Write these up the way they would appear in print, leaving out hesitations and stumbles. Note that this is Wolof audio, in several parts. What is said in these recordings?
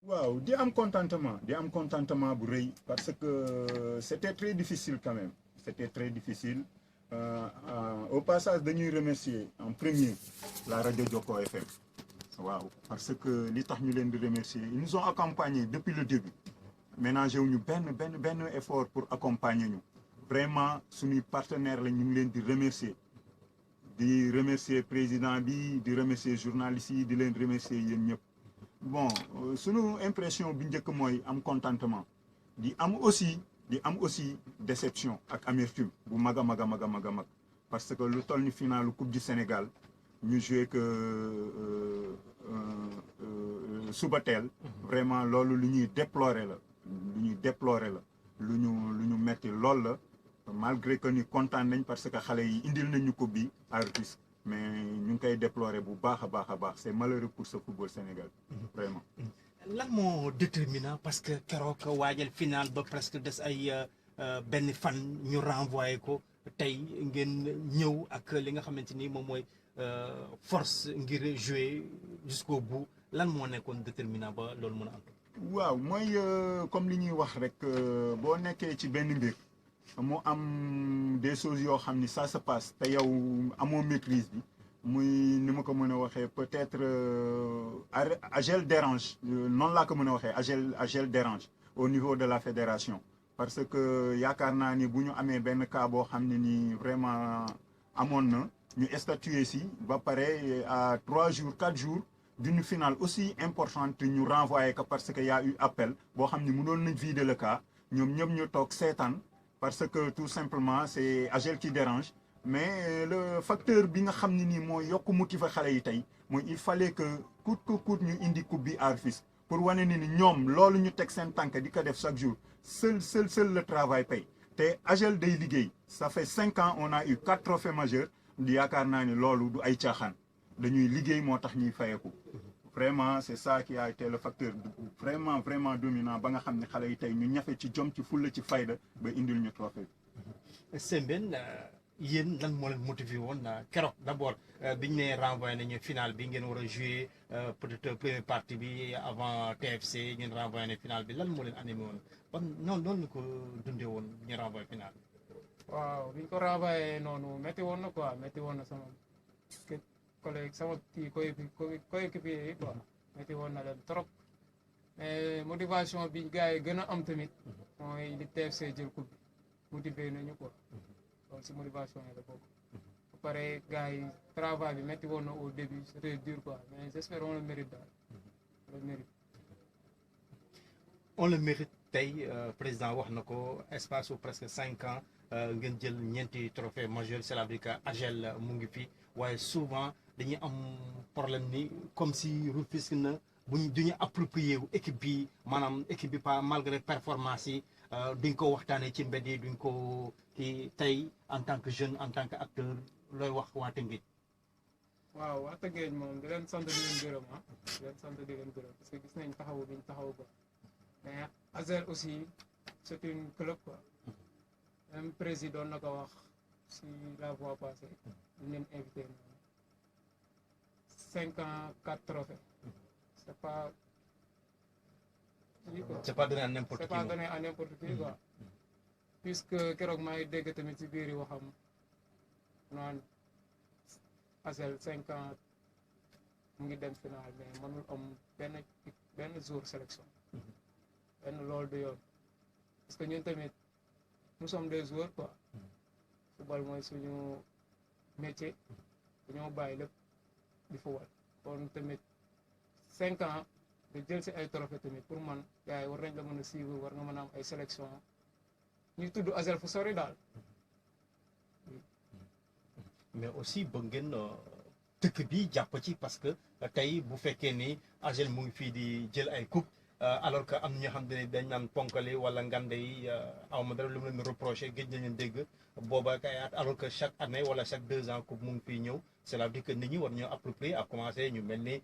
waaw di am contentement bu rëy parce que c'était très difficile quand même c'était très difficile au passage dañuy remercier en premier la rajo Joko FM waaw parce que li tax ñu leen di remercier ils nous ont accompagnés depuis le début ménagé wuñu benn effort pour accompagner ñu vraiment suñuy partenaire la ñu ngi leen di remercier président bi di remercier journalistes yi di leen remercier yéen ñëpp bon sunu impression bi njëkk mooy am contentement di am aussi déception ak amertume bu mag a mag parce que lu toll ni finalu coupe du Sénégal ñu joué que suba teel vraiment loolu lu ñuy déplorer la lu ñu metti lool la malgré que ni kontaan nañ parce que xale yi indil nañ ñu coupe bi à risque mais ñu ngi koy déplorer bu baax a baax c'est malheureux pour ce football Sénégal vraiment. lan moo déterminant parce que keroog waajal final ba presque des ay benn fan ñu renvoyé ko tey ngeen ñëw ak li nga xamante ni moom mooy force ngir jouer jusqu'au bout lan moo nekkoon déterminant ba loolu mën a am. waaw mooy comme li ñuy wax rek boo nekkee ci benn mbir mu am des choses yoo xam ni ça se passe te yow amoo maîtrise bi muy ni ma ko mën a waxee peut-être AJEL dérange noonu laa ko mën a waxee AJEL dérange au niveau de la fédération parce que yaakaar naa ni bu ñu amee benn cas boo xam ne ni vraiment amoon na ñu statuer si ba pare à 3 jours 4 jours d'une finale aussi importante ñu renvoyé ko parce que y a eu appel boo xam ne mënoon nañ vider le cas ñoom ñëpp ñu toog seetaan parce que tout simplement c'est AJEL qui dérange mais le facteur bi nga xam ne nii mooy yokk motiver xale yi tey mooy il fallait que coûte que coûte ñu indi coupe bi à Rufisque pour wane ni ñoom loolu ñu teg seen tànk di ko def chaque jour seul le travail paye te AJEL day liggéey ça fait 5 ans on a eu 4 trophées majeurs yaakaar naa ni loolu du ay caaxaan dañuy liggéey moo tax ñuy fayeku vraiment c'est ça qui a été le facteur vraiment dominant ba nga xam ne xale yi tey ñu ñafe ci jom ci fulla ci fayda ba indil ñu trophée bi. Sembène yéen lan moo leen motivé woon keroog d'abord biñ ne renvoyé nañu final bi ngeen war a jouer peut-être première partie bi avant TFC ngeen renvoyé ne final bi lan moo leen animé woon ban noonu la ko dundee woon ñu renvoyé final bi. waaw biñ ko renvoyé noonu métti woon na quoi métti woon na sama collègue sama kii coéquipier yi quoi métti woon na leen trop mais motivation bi gars yi gën a am tamit mooy li TFC jël coupe bi motivé nañu quoi loolu si motivation yi la bokk ba pare gars yi travail bi métti woon na au début c'était dur quoi mais j'espère on le mérite daal on le mérite. On le mérite tey président wax na ko espace u presque 5 ans ngeen jël ñeenti trophée majeur c'est la dire que AJEL mu ngi fi waaye souvent dañuy am problème ni comme si Rufisque na buñ duñu approprié wu équipe bi maanaam équipe bi pas malgré performance yi duñ ko waxtaanee ci mbedd yi duñ ko kii tey en tant que jeune en tant que acteur looy wax waa Tëngéej. waaw waa Tëngéej moom di leen sant di leen gërëm di leen sant di leen gërëm parce que gis nañ taxawu biñ taxaw ko mais AJEL aussi c'est une club quoi même président na ko wax si la fois passée ñu leen invité 5 ans 4 trophées c'est pas donné à n'importe qui. C'est pas donné à n'importe qui quoi. Puisque keroog maa ngi dégg tamit ci biir waxam naan AJEL 5 ans mu ngi dem final mais mënul am benn jour sélection. benn loolu du yoon parce que ñun tamit nous sommes des joueurs quoi. football mooy suñu métier dañoo bàyyi lépp di football kon tamit 5 ans de jël si ay trophée tamit pour man gars yi war nañ la mën a suivre war nga mën a am ay sélection ñuy tudd AJEL fu sori daal. mais aussi bëgg ngeen dëkk bi jàpp ci parce que tey bu fekkee ni AJEL mu ngi fii di jël ay coupe alors que am na ñoo xam ne dañ naan ponkali wala ngande yi aw ma dara lu mu leen reproché géej nañ leen dégg booba kay at alors que chaque année wala chaque 2 ans coupe mu ngi fii ñëw cela veut dire que nit ñi war ñoo approprier à commencer ñu mel ni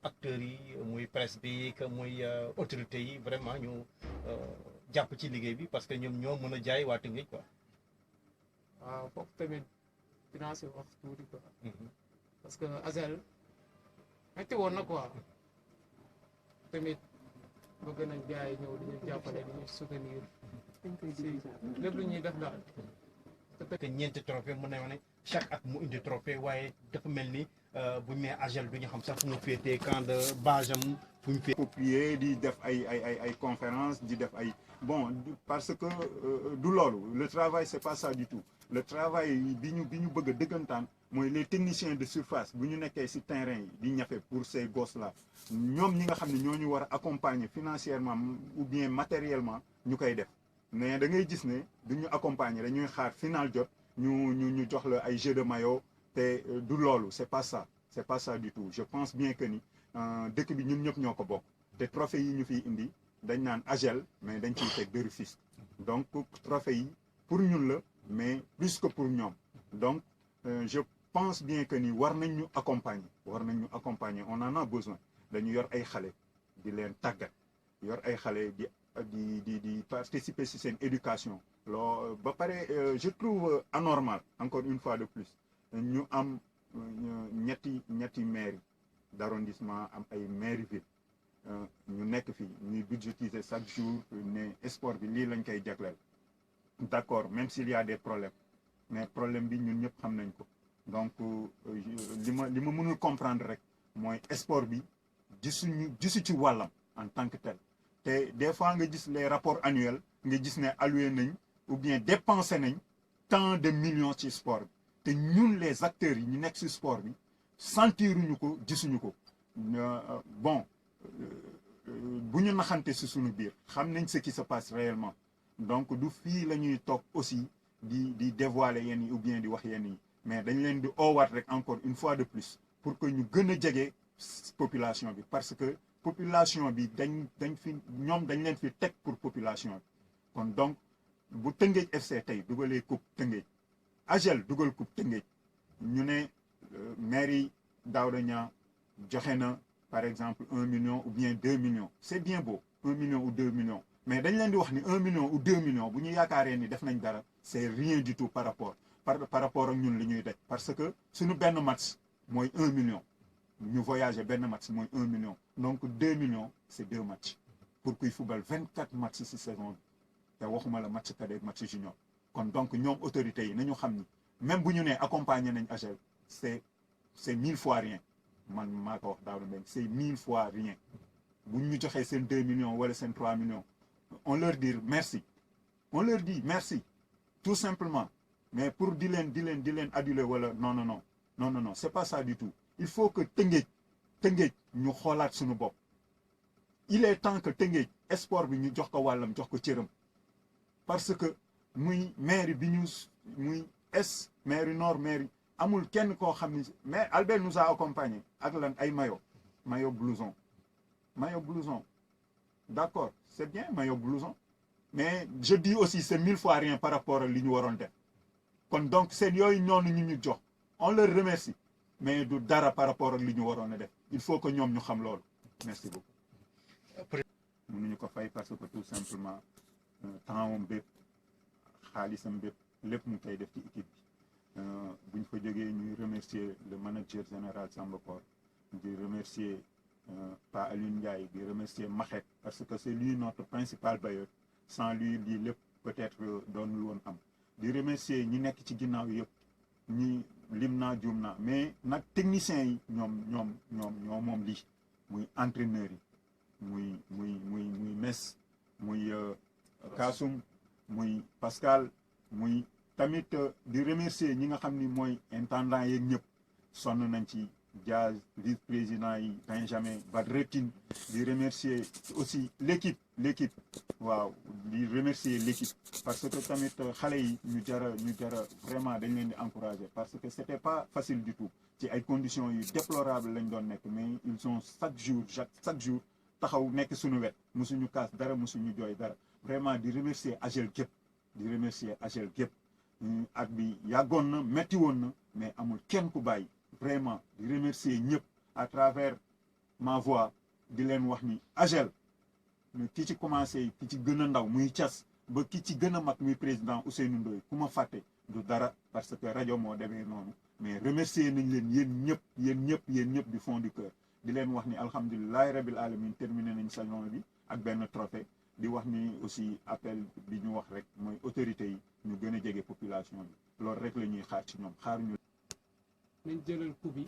acteurs yi muy presse bi que muy autorités yi vraiment ñu jàpp ci liggéey bi parce que ñoom ñoo mën a jaay waa Tëngéej quoi. waaw foofu tamit dinaa si wax tuuti quoi. parce que AJEL metti woon na quoi tamit bëgg nañ gars yi ñëw di ñu jàppale di ñu soutenir si lépp lu ñuy def daal. que ñeenti trophée mën na ne chaque at mu indi trophée waaye dafa mel ni bu ñu nee AGEL du ñu xam sax fu mu féetee camp de base am fu ñu féetee. approprié di def ay conférence di def ay bon parce que du loolu le travail c'est pas ça du tout le travail bi ñu bëgg a dëggantaan mooy les techniciens de surface bu ñu nekkee ci terrain yi di ñafe pour ces gosses là ñoom ñi nga xam ne ñoo ñu war a accompagner financièrement ou bien matériellement ñu koy def mais da ngay gis ne du ñu accompagner dañuy xaar final jot ñu jox la ay jeux de maillot te du loolu c'est pas ça du tout je pense bien que ni dëkk bi ñun ñëpp ñoo ko bokk te trophée yi ñu fiy indi dañ naan AGEL mais dañ ciy teg de Rufisque donc trophée yi pour ñun la mais plus que pour ñoom donc je pense bien que ni war nañ ñu accompagner on en a besoin dañu yor ay xale di leen tàggat yor ay xale di participer ci seen éducation loo ba pare je trouve anormal encore une fois de plus ñu am ñetti mairie d'arrondissement am ay mairie ville ñu nekk fii ñuy budgétiser chaque jour ne sport bi lii lañ koy jagleel d'accord même s'il y a des problèmes mais problème bi ñun ñëpp xam nañ ko donc li ma mënul comprendre rek mooy sport bi gisu ci wàllam en tant que tel te des fois nga gis les rapports annuels nga gis ne alloué nañ ou bien dépensé nañ tant de millions ci sport bi te ñun les acteurs yi ñu nekk ci sport bi sentiruñu ko gisuñu ko bon bu ñu naxante ci suñu biir xam nañ ce qui se passe réellement donc du fii la ñuy toog aussi di dévoiler yenn yi ou bien di wax yenn yi mais dañ leen di oowaat rek encore une fois de plus pour que ñu gën a jege population bi parce que population bi dañ leen fi teg pour population bi kon donc bu Tëngéej FC tey dugalee coupe Tëngéej AGEL dugal coupe Tëngéej ñu ne mairie Daouda Niang joxe na par exemple 1 million ou bien 2 millions c'est bien beau 1 million ou 2 millions mais dañ leen di wax ni 1 million ou 2 millions bu ñu yaakaaree ni def nañ dara c'est rien du tout par rapport ak ñun li ñuy daj parce que suñu benn match mooy 1 million ñu voyager benn match mooy 1 million donc 2 millions c'est 2 matchs pour kuy football 24 matchs ci saison bi te waxuma la match cadet match junior kon donc ñoom autorités yi nañu xam ni même bu ñu nee accompagner nañ AGEL c'est 1000 fois rien man maa ko wax daaw na c'est 1000 fois rien bu ñu joxee seen 2 millions wala seen 3 millions on leur dit merci tout simplement mais pour di leen aduler wala non c'est pas ça du tout il faut que Tëngéej ñu xoolaat suñu bopp il est temps que Tëngéej sport bi ñu jox ko wàllam jox ko cëram parce que muy maire bi muy est maire nord maire amul kenn koo xam ni mais Albert nous a accompagné ak lan ay maillot blouson d'accord c'est bien maillot blouson mais je dis aussi c'est 1000 fois rien par rapport ak li ñu waroon def kon donc seen yooyu noonu ñu jox on leur remercie mais du dara par rapport ak li ñu waroon a def il faut que ñoom ñu xam loolu merci beaucoup. mënuñu ko fay parce que tout simplement temps am bépp xaalisam bépp lépp mu koy def ci équipe bi buñ fa jógee ñuy remercier le manager général Samba Kor di remercier Pa Alioune Ndiaye di remercier Maxet parce que c'est lui notre principal bailleur sans lui lii lépp peut-être doonul woon am di remercier ñi nekk ci ginnaaw yëpp ñi lim naa juum naa mais nag techniciens yi ñoom moom lii muy entraîneurs yi muy Mes muy Kasum muy Pascal muy tamit di remercier ñi nga xam ni mooy intendant yeeg ñëpp sonn nañ ci Diaz vice-président yi Benjamin Badretine di remercier aussi l'équipe waaw di remercier l'équipe parce que tamit xale yi ñu jara vraiment dañ leen di encourager parce que c'était pas facile du tout ci ay conditions yu déplorables lañ doon nekk mais ils sont chaque jour taxaw nekk suñu wet musuñu kaas dara musuñu jooy dara vraiment di remercier AGEL gépp at bi yàggoon na metti woon na mais amul kenn ku bàyyi vraiment di remercier ñëpp à travers ma voix di leen wax ni AGEL ki ci commencé ki ci gën a ndaw muy Thias ba ki ci gën a mag muy président Ousseynou Ndoye ku ma fàtte du dara parce que rajo moo demee noonu mais remercier nañ leen yéen ñëpp du fond du cœur di leen wax ni alhamdulilahi rabil alamin terminé nañ saison bi ak benn trophée di wax ni aussi appel bi ñu wax rek mooy autorité yi ñu gën a jege population bi loolu rek la ñuy xaar ci ñoom xaaruñu nañ jëlal coupe bi